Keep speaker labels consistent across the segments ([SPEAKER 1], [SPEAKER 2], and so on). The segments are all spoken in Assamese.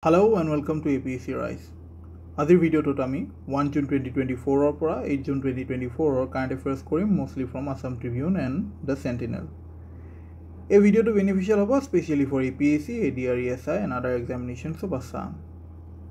[SPEAKER 1] Hello and welcome to APSC Rise. Azir video to Tami 1 June 2024 or pora 8 June 2024 or current affairs korim mostly from Assam Tribune and the Sentinel. A video to beneficial hobo especially for APSC, ADR, ESI and other examinations of Assam.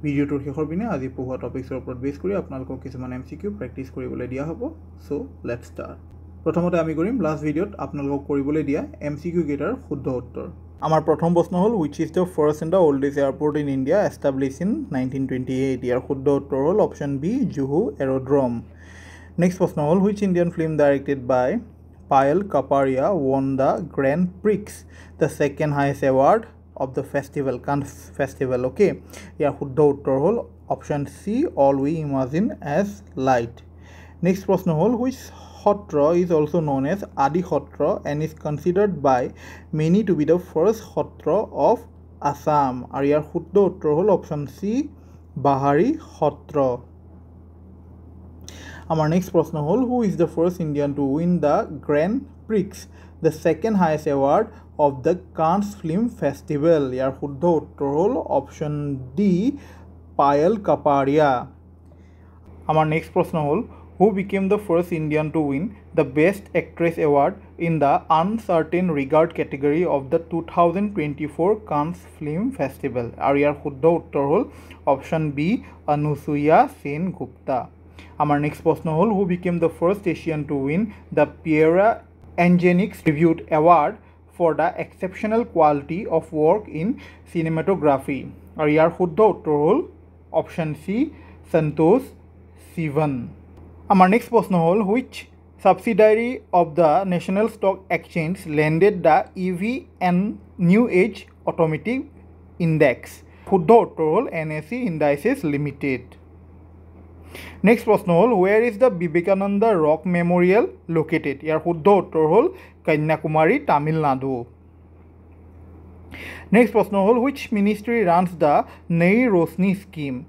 [SPEAKER 1] Video to hekhor bine aji poha topics or upload base kori apnalok kichuman MCQ practice koribole dia hobo. So let's start. Prothomote ami korim last video apnalok koribole dia MCQ getar shuddho uttor. Our prothom prashno hol which is the first and the oldest airport in India established in 1928. Here shuddho uttor hol option B Juhu Aerodrome. Next prashno hol which Indian film directed by Payal Kapadia won the Grand Prix, the second highest award of the festival, Cannes Festival. Okay, here shuddho uttor hol option C All We Imagine as Light. Next prashno hol which Xotra is also known as Adi Xotra and is considered by many to be the first Xotra of Assam. Are here shuddho uttor hol option C Bahari Xotra. Our next prashno hol who is the first Indian to win the Grand Prix, the second highest award of the Cannes Film Festival. Here shuddho uttor hol option D Payal Kapadia. Our next prashno hol who became the first Indian to win the Best Actress Award in the Uncertain Regard category of the 2024 Cannes Film Festival. Are here shuddho uttor hol option B Anusuya Sen Gupta. Our next prashno hol who became the first Asian to win the Pierre Angenics Tribute Award for the exceptional quality of work in cinematography. Are here shuddho uttor hol option C Santosh Sivan. Our next prashno hol which subsidiary of the National Stock Exchange landed the EV and New Age Automotive Index. Shuddho uttor hol NSE Indices Limited. Next prashno hol where is the Vivekananda Rock Memorial located? Here shuddho uttor hol Kanyakumari, Tamil Nadu. Next prashno hol which ministry runs the Nai Roshni scheme?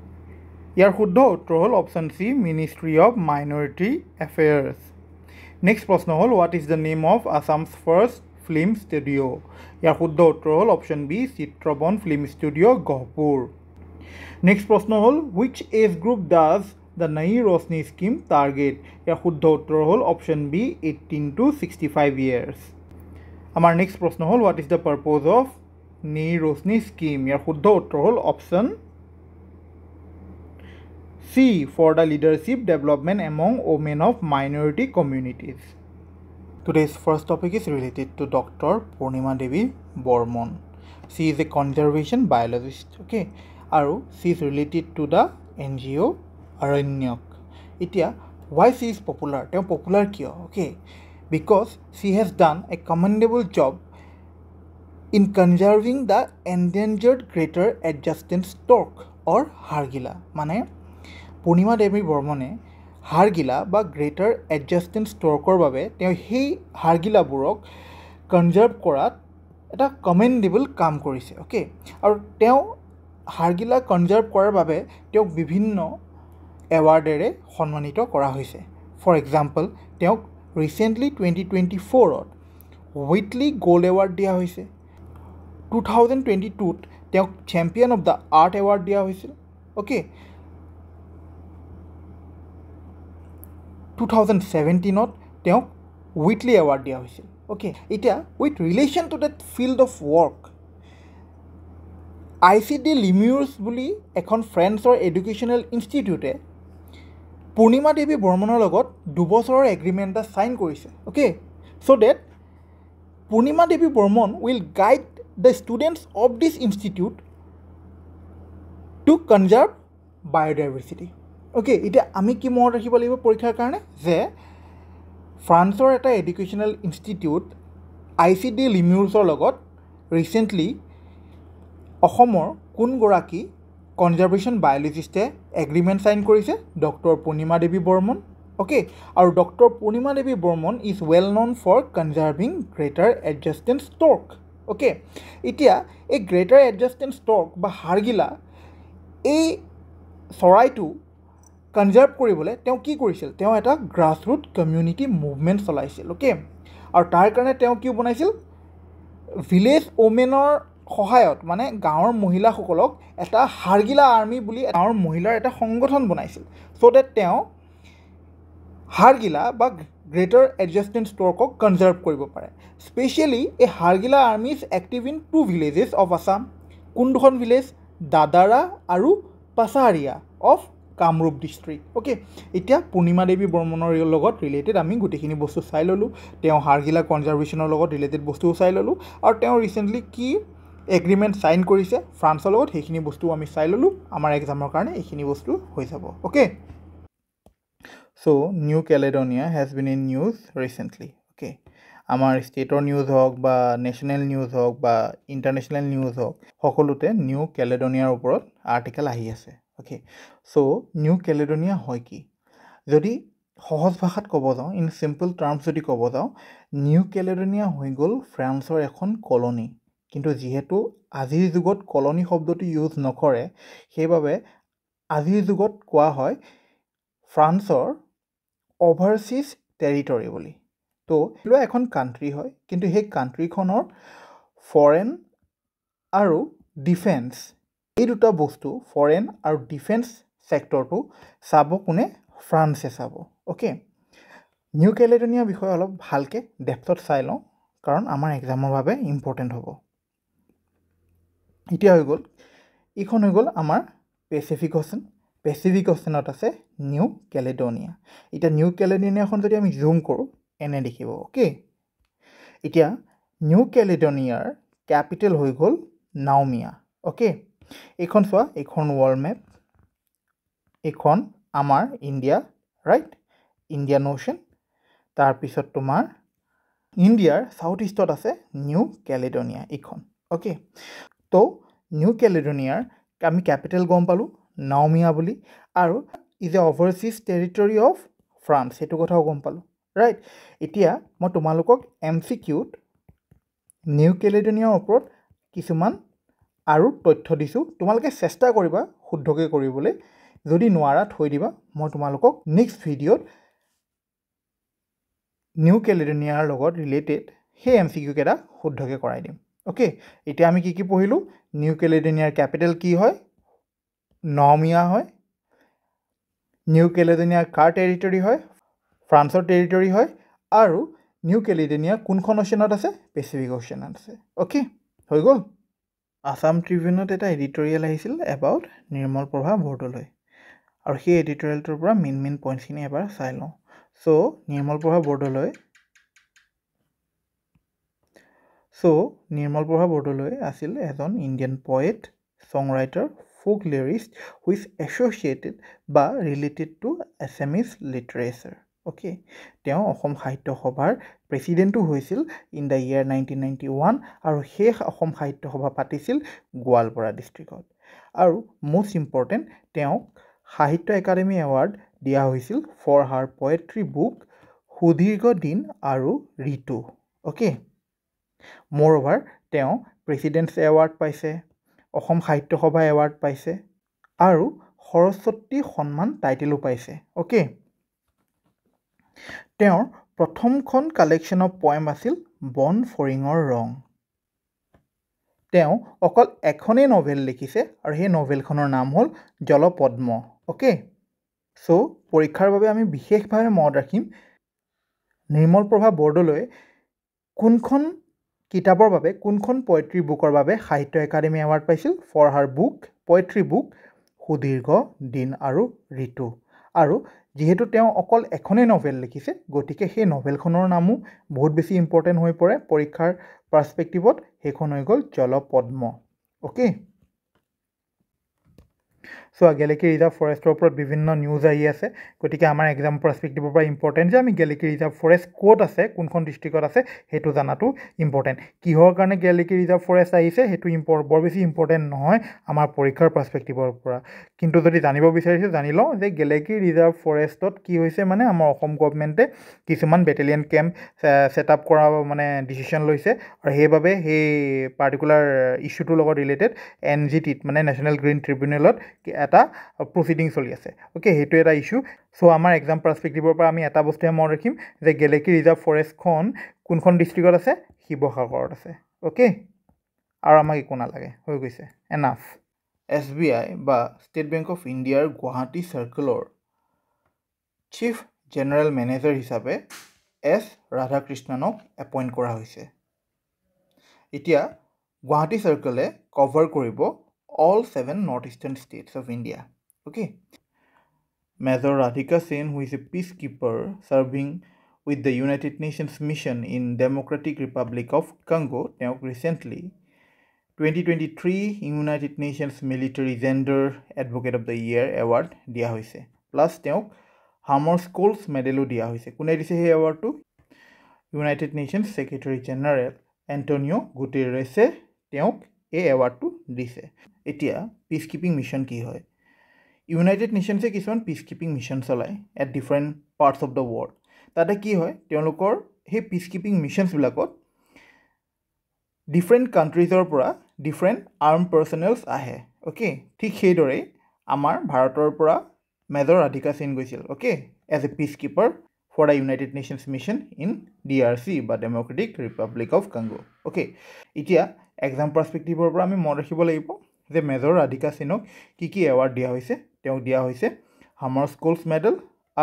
[SPEAKER 1] Here shuddho uttor hol option C Ministry of Minority Affairs. Next prashno hol what is the name of Assam's first film studio? Here shuddho uttor hol option B Chitrabon Film Studio Gopur. Next prashno hol which age group does the Nai Roshni scheme target? Here shuddho uttor hol option B 18 to 65 years. Our next prashno hol what is the purpose of Nai Roshni scheme? Here shuddho uttor hol option C for the leadership development among women of minority communities. Today's first topic is related to Dr. Purnima Devi Bormon. She is a conservation biologist. Okay, and she is related to the NGO Aranyak. Itia, why she is popular? They are popular kya? Okay, because she has done a commendable job in conserving the endangered greater adjacent stork or hargila. Mane Purnima Devi Bormone hargila ba greater adjacent storkor babe teo hei hargila burok conserve korat eta commendable kaam korise. Okay, aru teo hargila conserve korar babe teo bibhinno award ere sonmanito kora hoise. For example, teo recently 2024 Whitley Gold Award dia hoise. 2022 teo Champion of the Art Award dia hoise. Okay, 2017 তেওঁ Whitley Award দিয়া হৈছিল. Okay, এতিয়া with relation to that field of work ICD Lemurs বুলি এখন ফ্ৰেন্সৰ এডুকেশ্যনেল ইনষ্টিটিউটে পূৰ্ণিমা দেৱী বৰ্মনৰ লগত 2 বছৰৰ এগ্ৰিমেণ্ট এটা সাইন কৰিছে. Okay, so that Purnima Devi Barman will guide the students of this institute to conserve biodiversity. Okay, এতিয়া আমি কি মনত ৰাখিব লাগিব পৰীক্ষাৰ কাৰণে যে ফ্ৰান্সৰ এটা এডুকেশ্যনেল ইনষ্টিটিউট ICD লিমিউৰ্ছৰ লগত ৰিসেন্টলি অসমৰ কোন গৰাকী কনজাৰভেশ্যন বায়োলজিষ্টে এগ্ৰিমেণ্ট সাইন কৰিছে? ডক্টৰ পূৰ্ণিমা দেৱী বৰ্মন. Okay, আৰু doctor Purnima Devi Barman is well known for conserving greater adjutant stork. Okay, এতিয়া এই গ্ৰেটাৰ এডজাষ্টেণ্ট ষ্টৰ্ক বা হাৰগিলা এই চৰাইটো কনজাৰ্ভ কৰিবলৈ তেওঁ কি কৰিছিল? তেওঁ এটা গ্ৰাছৰুট কমিউনিটি মুভমেণ্ট চলাইছিল. ওকে, আৰু তাৰ কাৰণে তেওঁ কি বনাইছিল? ভিলেজ ওমেনৰ সহায়ত মানে গাঁৱৰ মহিলাসকলক এটা হাৰগিলা আৰ্মি বুলি গাঁৱৰ মহিলাৰ এটা সংগঠন বনাইছিল চ' ডেট তেওঁ হাৰগিলা বা গ্ৰেটাৰ এডজাষ্টেণ্ট ষ্ট্ৰ'কক কনজাৰ্ভ কৰিব পাৰে স্পেচিয়েলি এই Hargila army is active in 2 villages of Assam কোন দুখন ভিলেজ দাদাৰা আৰু Pacharia of Kamrup district okay এতিয়া পূৰ্ণিমা দেৱী বৰ্মনৰ লগত ৰিলেটেড আমি গোটেইখিনি বস্তু চাই ল'লোঁ তেওঁ হাৰগিলা কনজাৰ্ভেশ্যনৰ লগত ৰিলেটেড বস্তুও চাই ল'লোঁ আৰু তেওঁ ৰিচেণ্টলি কি এগ্ৰিমেণ্ট চাইন কৰিছে ফ্ৰান্সৰ লগত সেইখিনি বস্তু আমি চাই ল'লোঁ আমাৰ এক্সামৰ কাৰণে এইখিনি বস্তু হৈ যাব okay so' New Caledonia has been in news recently okay আমাৰ ষ্টেটৰ নিউজ হওক বা নেশ্যনেল নিউজ হওক বা ইণ্টাৰনেশ্যনেল নিউজ হওক সকলোতে নিউ কেলেডনিয়াৰ ওপৰত আৰ্টিকেল আহি আছে অ'কে চ' নিউ কেলেডনিয়া হয় কি যদি সহজ ভাষাত ক'ব যাওঁ ইন চিম্পল টাৰ্মছ যদি ক'ব যাওঁ নিউ কেলেডনিয়া হৈ গ'ল ফ্ৰান্সৰ এখন কলনী কিন্তু যিহেতু আজিৰ যুগত কলনী শব্দটো ইউজ নকৰে সেইবাবে আজিৰ যুগত কোৱা হয় ফ্ৰান্সৰ অভাৰচিজ টেৰিটৰী বুলি তো এইটো এখন কাণ্ট্ৰি হয় কিন্তু সেই কাণ্ট্ৰিখনৰ ফৰেন আৰু ডিফেন্স এই দুটা বস্তু ফৰেন আৰু ডিফেন্স ছেক্টৰটো চাব কোনে ফ্ৰান্সে চাব অ'কে নিউ কেলেডনিয়াৰ বিষয়ে অলপ ভালকৈ ডেপথত চাই লওঁ কাৰণ আমাৰ এক্সামৰ বাবে ইম্পৰ্টেণ্ট হ'ব এতিয়া হৈ গ'ল এইখন হৈ গ'ল আমাৰ পেচিফিক অ'চেনত আছে নিউ কেলেডনিয়া এতিয়া নিউ কেলেডনিয়াখন যদি আমি জুম কৰোঁ এনে দেখিব অ'কে এতিয়া নিউ কেলেডনিয়াৰ কেপিটেল হৈ গ'ল নাওমিয়া অ'কে এইখন চোৱা এইখন ৱৰ্ল্ড মেপ এইখন আমাৰ ইণ্ডিয়া ৰাইট ইণ্ডিয়ান অ'চেন তাৰপিছত তোমাৰ ইণ্ডিয়াৰ ছাউথ ইষ্টত আছে নিউ কেলেডনিয়া এইখন অ'কে তো নিউ কেলেডনিয়াৰ আমি কেপিটেল গম পালোঁ নাওমিয়া বুলি আৰু is a overseas territory of France সেইটো কথাও গম পালোঁ ৰাইট এতিয়া মই তোমালোকক MCQত নিউ কেলেডনিয়াৰ ওপৰত কিছুমান আৰু তথ্য দিছোঁ তোমালোকে চেষ্টা কৰিবা শুদ্ধকৈ কৰিবলৈ যদি নোৱাৰা থৈ দিবা মই তোমালোকক নেক্সট ভিডিঅ'ত নিউ কেলেডনিয়াৰ লগত ৰিলেটেড সেই MCQ কেইটা শুদ্ধকৈ কৰাই দিম অ'কে এতিয়া আমি কি পঢ়িলোঁ নিউ কেলেডনিয়াৰ কেপিটেল কি হয় নাওমিয়া হয় নিউ কেলেডনিয়া কাৰ টেৰিটৰী হয় ফ্ৰান্সৰ টেৰিটৰী হয় আৰু নিউ কেলেডনিয়া কোনখন অ'চেনত আছে পেচিফিক অ'চেনত আছে অ'কে হৈ গ'ল আছাম ট্ৰিবিউনত এটা এডিটৰিয়েল আহিছিল এবাউট নিৰ্মল প্ৰভা বৰদলৈ আৰু সেই এডিটৰিয়েলটোৰ পৰা মেইন পইণ্টছখিনি এবাৰ চাই লওঁ চ' নিৰ্মল প্ৰভা বৰদলৈ আছিল এজন Indian poet song writer folk lyricist who is associated বা related to Assamese literature okay তেওঁ অসম সাহিত্য সভাৰ প্ৰেছিডেণ্টো হৈছিল ইন দ্য ইয়াৰ 1991 আৰু সেই অসম সাহিত্য সভা পাতিছিল গোৱালপাৰা ডিষ্ট্ৰিক্টত আৰু মষ্ট ইম্পৰ্টেণ্ট তেওঁক সাহিত্য একাডেমী এৱাৰ্ড দিয়া হৈছিল ফৰ হাৰ পয়েট্ৰি বুক সুদীৰ্ঘ দিন আৰু ঋতু অ'কে মোৰ অভাৰ তেওঁ প্ৰেছিডেণ্টছ এৱাৰ্ড পাইছে অসম সাহিত্য সভা এৱাৰ্ড পাইছে আৰু সৰস্বতী সন্মান টাইটেলো পাইছে অ'কে তেওঁৰ প্ৰথমখন কালেকশ্যন অফ পয়েম আছিল বন ফৰিঙৰ ৰং তেওঁ অকল এখনেই নভেল লিখিছে আৰু সেই নভেলখনৰ নাম হ'ল জলপদ্ম অ'কে চ' পৰীক্ষাৰ বাবে আমি বিশেষভাৱে মনত ৰাখিম নিৰ্মল প্ৰভা বৰদলৈ কোনখন কিতাপৰ বাবে কোনখন পয়েট্ৰি বুকৰ বাবে সাহিত্য একাডেমী এৱাৰ্ড পাইছিল for her book poetry book সুদীৰ্ঘ দিন আৰু ঋতু আৰু যিহেতু তেওঁ অকল এখনেই নভেল লিখিছে গতিকে সেই নভেলখনৰ নামো বহুত বেছি ইম্পৰ্টেণ্ট হৈ পৰে পৰীক্ষাৰ পাৰ্সপেক্টিভত সেইখন হৈ গ'ল জলপদ্ম অ'কে চ' গেলেকী ৰিজাৰ্ভ ফৰেষ্টৰ ওপৰত বিভিন্ন নিউজ আহি আছে গতিকে আমাৰ এক্সাম পাৰ্সপেক্টিভৰ পৰা ইম্পৰ্টেণ্ট যে আমি গেলেকী ৰিজাৰ্ভ ফৰেষ্ট ক'ত আছে কোনখন ডিষ্ট্ৰিক্টত আছে সেইটো জানাটো ইম্পৰ্টেণ্ট কিহৰ কাৰণে গেলেকী ৰিজাৰ্ভ ফৰেষ্ট আহিছে সেইটো বৰ বেছি ইম্পৰ্টেণ্ট নহয় আমাৰ পৰীক্ষাৰ পাৰ্সপেক্টিভৰ পৰা কিন্তু যদি জানিব বিচাৰিছে জানি লওঁ যে গেলেকী ৰিজাৰ্ভ ফৰেষ্টত কি হৈছে মানে আমাৰ অসম গভৰ্ণমেণ্টে কিছুমান বেটেলিয়ান কেম্প ছেট আপ কৰা মানে ডিচিশ্যন লৈছে আৰু সেইবাবে সেই পাৰ্টিকুলাৰ ইছ্যুটোৰ লগত ৰিলেটেড NGTত মানে নেশ্যনেল গ্ৰীণ ট্ৰিবিউনেলত এটা প্ৰচিডিং চলি আছে অ'কে সেইটো এটা ইছ্যু চ' আমাৰ এক্সাম পাৰ্সপেক্টিভৰ পৰা আমি এটা বস্তুৱে মনত ৰাখিম যে গেলেকী ৰিজাৰ্ভ ফৰেষ্টখন কোনখন ডিষ্ট্ৰিক্টত আছে শিৱসাগৰত আছে অ'কে আৰু আমাক একো নালাগে হৈ গৈছে এনাফ SBI বা ষ্টেট বেংক অফ ইণ্ডিয়াৰ গুৱাহাটী চাৰ্কলৰ চিফ জেনেৰেল মেনেজাৰ হিচাপে S ৰাধাকৃষ্ণনক এপইণ্ট কৰা হৈছে এতিয়া গুৱাহাটী চাৰ্কলে কভাৰ কৰিব all 7 northeastern states of India okay Major Radhika Sen, who is a peacekeeper serving with the United Nations mission in Democratic Republic of Congo, recently 2023 United Nations Military Gender Advocate of the Year Award দিয়া হৈছে প্লাছ তেওঁক হামাৰস্কোল্ড মেডেলো দিয়া হৈছে কোনে দিছে সেই এৱাৰ্ডটো United Nations Secretary General Antonio' গুটেৰেছে তেওঁক এই এৱাৰ্ডটো দিছে এতিয়া পিচ কিপিং মিছন কি হয় ইউনাইটেড নেশ্যনছে কিছুমান পিচ কিপিং মিছন চলায় at different parts of the world তাতে কি হয় তেওঁলোকৰ সেই পিচ কিপিং মিছনছবিলাকত ডিফাৰেণ্ট কাণ্ট্ৰিজৰ পৰা ডিফাৰেণ্ট আৰ্ম পাৰ্চনেলছ আহে অ'কে ঠিক সেইদৰেই আমাৰ ভাৰতৰ পৰা মেজৰ ৰাধিকা সিং গৈছিল okay as a peacekeeper for the United Nations mission in DRC বা Democratic Republic of Congo okay এতিয়া এক্সাম পাৰ্চপেক্টিভৰ পৰা আমি মনত ৰাখিব লাগিব যে মেজৰ ৰাধিকা সিঙক কি এৱাৰ্ড দিয়া হৈছে তেওঁক দিয়া হৈছে হামাৰস্কোল্ড মেডেল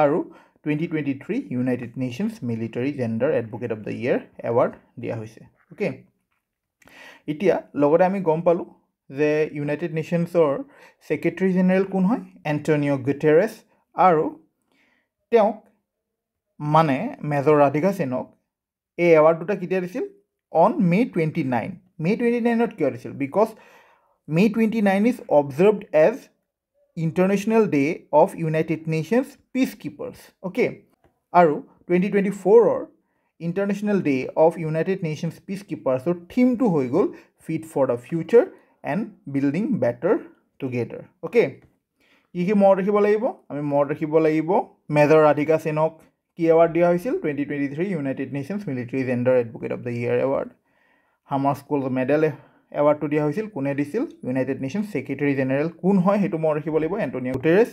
[SPEAKER 1] আৰু 2023 United Nations military gender advocate of the year award দিয়া হৈছে অ'কে এতিয়া লগতে আমি গম পালোঁ যে ইউনাইটেড নেশ্যনছৰ ছেক্ৰেটাৰী জেনেৰেল কোন হয় এণ্টনিঅ' গুটেৰেছ আৰু তেওঁক মানে মেজৰ ৰাধিকা সিঙক এই এৱাৰ্ড দুটা কেতিয়া দিছিল অন May 29 May 29ত কিয় দিছিল because May 29 is observed as International Day of United Nations Peacekeepers okay আৰু 2024 International Day of United Nations Peacekeepers থিমটো হৈ গ'ল Fit for the Future and Building Better Together okay কি মনত ৰাখিব লাগিব আমি মনত ৰাখিব লাগিব মেজৰ ৰাধিকা সিঙক কি এৱাৰ্ড দিয়া হৈছিল 2023 United Nations military gender advocate of the year award Hammarskjold medal এৱাৰ্ডটো দিয়া হৈছিল কোনে দিছিল ইউনাইটেড নেশ্যনছ ছেক্ৰেটাৰী জেনেৰেল কোন হয় সেইটো মনত ৰাখিব লাগিব এণ্টনিঅ' গুটেৰেছ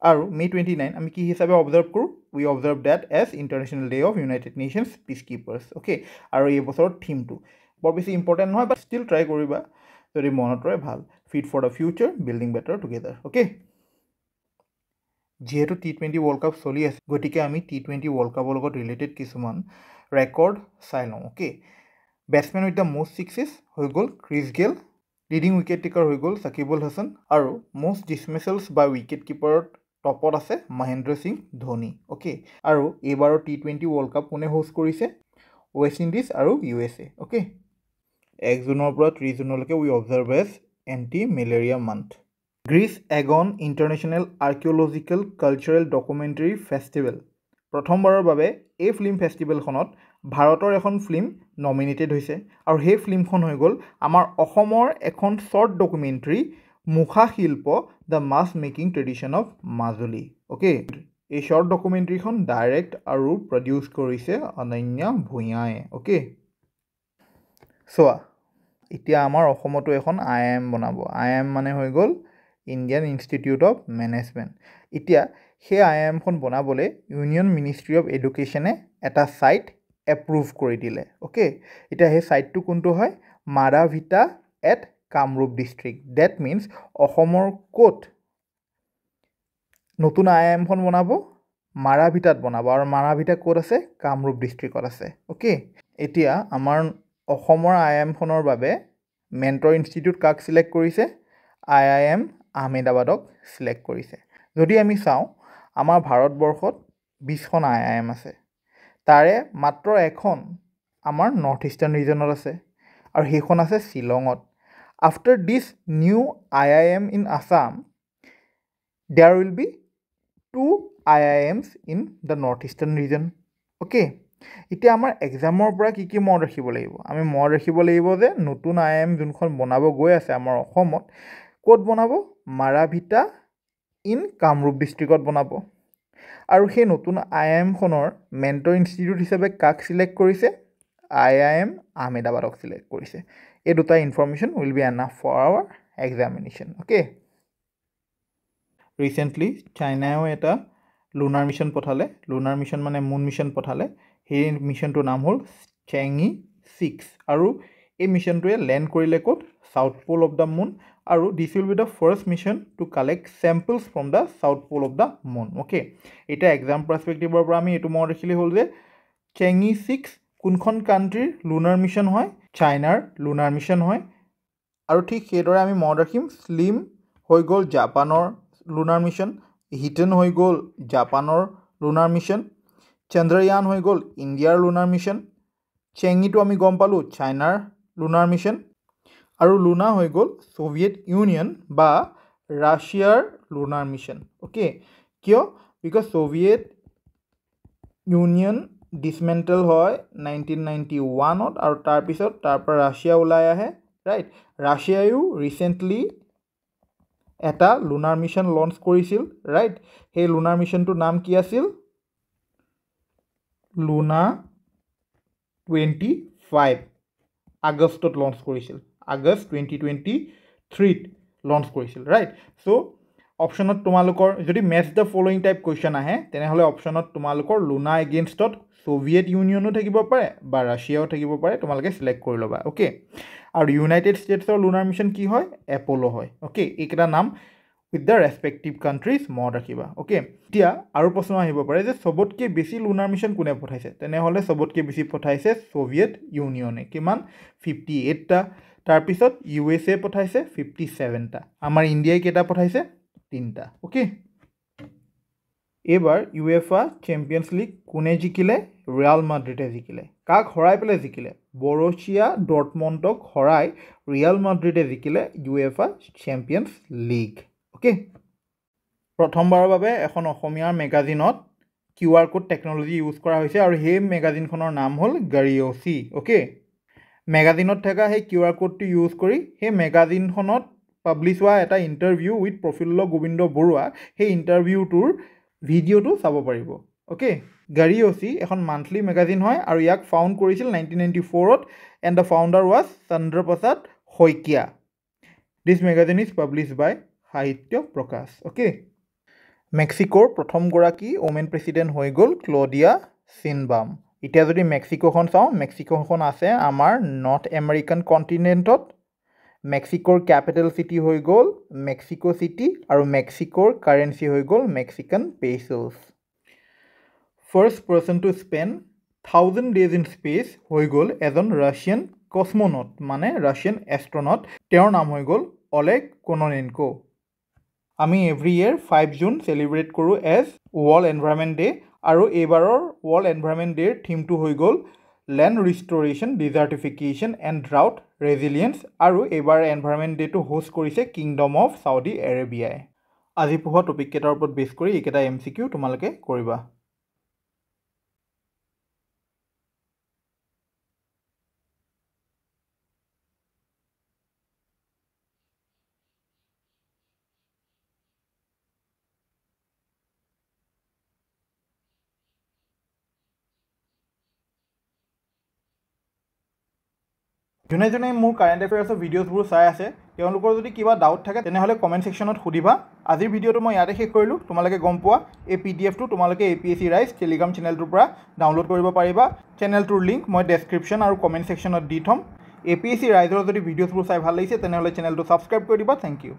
[SPEAKER 1] আৰু May 29 আমি কি হিচাপে অবজাৰ্ভ কৰোঁ we observe that as international day of United Nations peacekeepers okay আৰু এই বছৰৰ থিমটো বৰ বেছি ইম্পৰ্টেণ্ট নহয় বাট ষ্টিল ট্ৰাই কৰিবা যদি মনত ৰয় ভাল fit for the future building better together okay যিহেতু T20 ৱৰ্ল্ড কাপ চলি আছে গতিকে আমি T20 ৱৰ্ল্ড কাপৰ লগত ৰিলেটেড কিছুমান ৰেকৰ্ড চাই লওঁ okay batsmen with the most sixes হৈ গ'ল ক্ৰিছ গেল লিডিং উইকেট টেকাৰ হৈ গ'ল সাকিবুল হাছান আৰু মষ্ট ডিছমিচেলছ বা উইকেট কিপাৰত টপত আছে মহেন্দ্ৰ সিং ধোনী অ'কে আৰু এইবাৰৰ T20 ৱৰ্ল্ড কাপ কোনে হোষ্ট কৰিছে ৱেষ্ট ইণ্ডিজ আৰু USA অ'কে 1 জুনৰ পৰা 30 জুনলৈকে we observe as anti malaria month Greece Aegean international archaeological cultural documentary festival প্ৰথমবাৰৰ বাবে এই ফিল্ম ফেষ্টিভেলখনত ভাৰতৰ এখন ফিল্ম নমিনেটেড হৈছে আৰু সেই ফিল্মখন হৈ গ'ল আমাৰ অসমৰ এখন শ্বৰ্ট ডকুমেণ্টেৰী মুখা শিল্প the mask making tradition of Majuli okay এই শ্বৰ্ট ডকুমেণ্টেৰীখন ডাইৰেক্ট আৰু প্ৰডিউচ কৰিছে অনন্যা ভূঞায়ে অ'কে চোৱা এতিয়া আমাৰ অসমতো এখন IIM বনাব IIM মানে হৈ গ'ল ইণ্ডিয়ান ইনষ্টিটিউট অফ মেনেজমেণ্ট এতিয়া সেই IIMখন বনাবলৈ ইউনিয়ন মিনিষ্ট্ৰী অফ এডুকেশ্যনে এটা ছাইট এপ্ৰুভ কৰি দিলে অ'কে এতিয়া সেই ছাইটটো কোনটো হয় Marabhita at Kamrup district that means অসমৰ ক'ত নতুন IIMখন বনাব মাৰাভিটাত বনাব আৰু মাৰাভিটা ক'ত আছে কামৰূপ ডিষ্ট্ৰিক্টত আছে অ'কে এতিয়া আমাৰ অসমৰ IIMখনৰ বাবে মেণ্টৰ ইনষ্টিটিউট কাক চিলেক্ট কৰিছে IIM আহমেদাবাদক চিলেক্ট কৰিছে যদি আমি চাওঁ আমাৰ ভাৰতবৰ্ষত 20খন IIM আছে তাৰে মাত্ৰ এখন আমাৰ নৰ্থ ইষ্টাৰ্ণ ৰিজনত আছে আৰু সেইখন আছে শ্বিলঙত after this new IIM in Assam there will be 2 IIMs in the north eastern region okay এতিয়া আমাৰ এক্সামৰ পৰা কি মনত ৰাখিব লাগিব আমি মনত ৰাখিব লাগিব যে নতুন IIM যোনখন বনাব গৈ আছে আমাৰ অসমত ক'ত বনাব মাৰাভিটা ইন কামৰূপ ডিষ্ট্ৰিক্টত বনাব আৰু সেই নতুন IIMখনৰ মেণ্টৰ ইনষ্টিটিউট হিচাপে কাক চিলেক্ট কৰিছে IIM আহমেদাবাদক চিলেক্ট কৰিছে এই দুটা information will be enough for our examination okay recently চাইনাও এটা লুনাৰ মিছন পঠালে লুনাৰ মিছন মানে মুন মিছন পঠালে সেই মিছনটোৰ নাম হ'ল চেঙি 6 আৰু এই মিছনটোৱে লেণ্ড কৰিলে ক'ত south pole of the moon আৰু this will be the first mission to collect samples from the south pole of the moon okay এতিয়া এক্সাম পাৰ্চপেক্টিভৰ পৰা আমি এইটো মনত ৰাখিলে হ'ল যে চেঙি 6 কোনখন কাণ্ট্ৰিৰ লুনাৰ মিছন হয় চাইনাৰ লুনাৰ মিছন হয় আৰু ঠিক সেইদৰে আমি মনত ৰাখিম স্লিম হৈ গ'ল জাপানৰ লুনাৰ মিছন হিটেন হৈ গ'ল জাপানৰ লুনাৰ মিছন চন্দ্ৰয়ান হৈ গ'ল ইণ্ডিয়াৰ লুনাৰ মিছন চেঙিটো আমি গম পালোঁ চাইনাৰ লুনাৰ মিছন আৰু লুনা হৈ গ'ল সোভিয়েট ইউনিয়ন বা ৰাছিয়াৰ লুনাৰ মিছন অ'কে কিয় বিকজ সোভিয়েট ইউনিয়ন ডিছমেণ্টেল হয় 1991ত আৰু তাৰপিছত তাৰ পৰা ৰাছিয়া ওলাই আহে ৰাইট ৰাছিয়ায়ো ৰিচেণ্টলি এটা লুনাৰ মিছন লঞ্চ কৰিছিল ৰাইট সেই লুনাৰ মিছনটোৰ নাম কি আছিল লুনা 25 আগষ্টত লঞ্চ কৰিছিল আগষ্ট 2023ত লঞ্চ কৰিছিল ৰাইট চ' অপশ্যনত তোমালোকৰ যদি matches the following type question আহে তেনেহ'লে অপশ্যনত তোমালোকৰ লুনা এগেইনষ্টত সোভিয়েট ইউনিয়নো থাকিব পাৰে বা ৰাছিয়াও থাকিব পাৰে তোমালোকে চিলেক্ট কৰি ল'বা অ'কে আৰু ইউনাইটেড ষ্টেটছৰ লুনাৰ মিছন কি হয় এপ'ল' হয় অ'কে এইকেইটা নাম উইথ দ্য ৰেচপেক্টিভ কাণ্ট্ৰিজ মনত ৰাখিবা অ'কে এতিয়া আৰু প্ৰশ্ন আহিব পাৰে যে চবতকৈ বেছি লুনাৰ মিছন কোনে পঠাইছে তেনেহ'লে চবতকৈ বেছি পঠাইছে সোভিয়েট ইউনিয়নে কিমান 58টা তাৰপিছত USA পঠাইছে 57টা আমাৰ ইণ্ডিয়াই কেইটা পঠাইছে 3টা অ'কে এইবাৰ UEFA চেম্পিয়নছ লীগ কোনে জিকিলে ৰিয়াল মাদ্ৰিদে জিকিলে কাক হৰাই পেলাই জিকিলে বৰছিয়া ডৰ্টমণ্ডক হৰাই ৰিয়াল মাদ্ৰিদে জিকিলে UEFA চেম্পিয়নছ লীগ অ'কে প্ৰথমবাৰৰ বাবে এখন অসমীয়াৰ মেগাজিনত QR কোড টেকন'লজি ইউজ কৰা হৈছে আৰু সেই মেগাজিনখনৰ নাম হ'ল গাৰিঅ'চি অ'কে মেগাজিনত থকা সেই QR কোডটো ইউজ কৰি সেই মেগাজিনখনত পাব্লিছ হোৱা এটা ইণ্টাৰভিউ উইথ প্ৰফুল্ল গোবিন্দ বৰুৱা সেই ইণ্টাৰভিউটোৰ ভিডিঅ'টো চাব পাৰিব অ'কে গাৰিঅ'চি এখন মান্থলি মেগাজিন হয় আৰু ইয়াক ফাউণ্ড কৰিছিল 1994ত and the founder was Chandra Prasad Saikia this magazine is publish by Sahitya Prakash okay মেক্সিকোৰ প্ৰথমগৰাকী ওমেন প্ৰেছিডেণ্ট হৈ গ'ল ক্লডিয়া চিনবাম এতিয়া যদি মেক্সিকোখন চাওঁ মেক্সিকোখন আছে আমাৰ নৰ্থ আমেৰিকান কণ্টিনেণ্টত মেক্সিকোৰ কেপিটেল চিটি হৈ গ'ল মেক্সিকো চিটি আৰু মেক্সিকোৰ কাৰেঞ্চি হৈ গ'ল Mexican pesos first person to spend 1000 days in space হৈ গ'ল এজন ৰাছিয়ান কছমনট মানে ৰাছিয়ান এষ্ট্ৰনট তেওঁৰ নাম হৈ গ'ল অলেগ কোননেনকো আমি এভৰি ইয়েৰ 5 জুন চেলিব্ৰেট কৰোঁ এজ ৱৰ্ল্ড এনভাইৰনমেণ্ট ডে আৰু এইবাৰৰ ৱৰ্ল্ড এনভাইৰনমেণ্ট ডেৰ থিমটো হৈ গ'ল লেণ্ড ৰিষ্ট'ৰেশ্যন ডিজাৰ্টিফিকেশ্যন এণ্ড ড্ৰাউট ৰেজিলিয়েঞ্চ আৰু এইবাৰ এনভাইৰনমেণ্ট ডেটো হোষ্ট কৰিছে কিংডম অফ চাউদি এৰেবিয়াই আজি পঢ়োৱা টপিককেইটাৰ ওপৰত বেছ কৰি এইকেইটা MCQ তোমালোকে কৰিবা যোনে যোনে মোৰ কাৰেণ্ট এফেয়াৰ্ছৰ ভিডিঅ'ছবোৰ চাই আছে তেওঁলোকৰ যদি কিবা ডাউট থাকে তেনেহ'লে কমেণ্ট ছেকশ্যনত সুধিবা আজিৰ ভিডিঅ'টো মই ইয়াতে শেষ কৰিলোঁ তোমালোকে গম পোৱা এই PDFটো তোমালোকে APSC ৰাইজ টেলিগ্ৰাম চেনেলটোৰ পৰা ডাউনলোড কৰিব পাৰিবা চেনেলটোৰ লিংক মই ডেছক্ৰিপশ্যন আৰু কমেণ্ট ছেকশ্যনত দি থ'ম APSC ৰাইজৰ যদি ভিডিঅ'ছবোৰ চাই ভাল লাগিছে তেনেহ'লে চেনেলটো ছাবস্ক্ৰাইব কৰি দিবা থেংক ইউ